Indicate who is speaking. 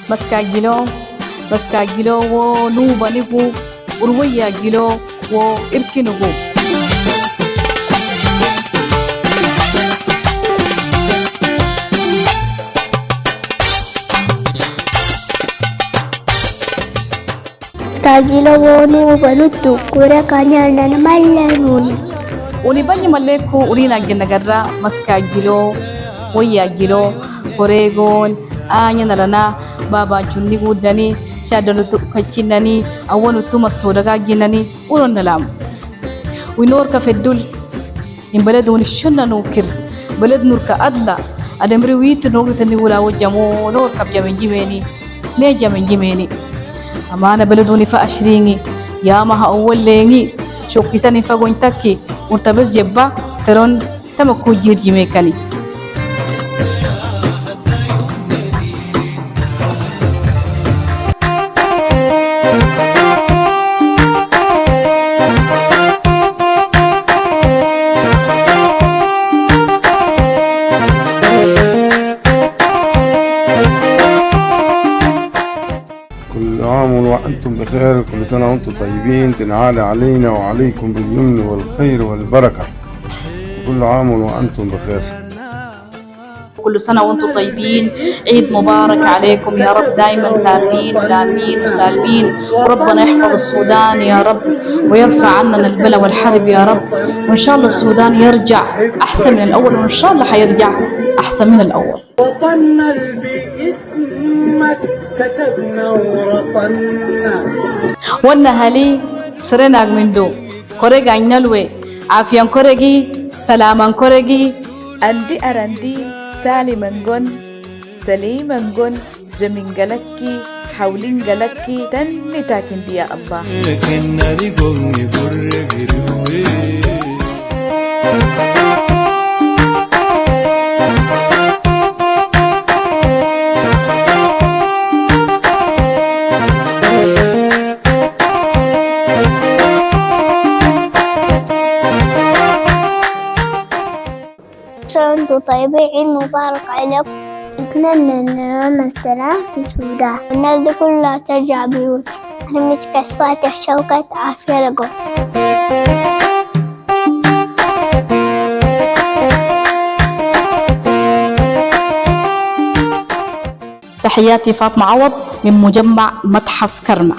Speaker 1: maskaagilo wo nuubanigu urwayaagilo wo irkinugu
Speaker 2: Tagilo wonu balutu kura kanyana na mallanuni
Speaker 1: unibanyi maleku urina ginagarra maskaagilo wayaagilo horeegoon aanya nalana baba junni gudani shadanutu kachinani awanutu masodaga ginani uron nalam winor ka feddul in baladun shunna nukir balad nur ka adla adamri wit nogtani wala wajamo nor ka jamin jimeni ne jamin jimeni amana baladuni fa ashringi ya maha awwal lengi shokisani fa gontaki urtabas jebba teron tamakku jirjime kani
Speaker 3: كل عام وأنتم بخير، كل سنة وأنتم طيبين، تنعاد علينا وعليكم باليمن والخير والبركة. كل عام وأنتم بخير.
Speaker 1: كل سنة وأنتم طيبين، عيد مبارك عليكم يا رب، دائما ثابين ولامين وسالمين، وربنا يحفظ السودان يا رب ويرفع عننا البلاء والحرب يا رب، وإن شاء الله السودان يرجع أحسن من الأول، وإن شاء الله حيرجع أحسن من الأول.
Speaker 4: وطننا باسمك كتبنا ورطنا
Speaker 1: والنهالي سرناك من دو كوريغا ينالوي عافيا كوريغي سلاما كوريغي
Speaker 5: أندي أرندي سالي منغون سليما منغون جمين غلكي حولين غلكي تني تاكين بيا أبا
Speaker 2: وأنتم طيبين، عيد مبارك عليكم. نتمنى أن نعم السلام في السودان والناس دي كلها ترجع بيوت. نمسك فاتح شوكة عافية لكم.
Speaker 1: تحياتي فاطمة عوض من مجمع متحف كرمة.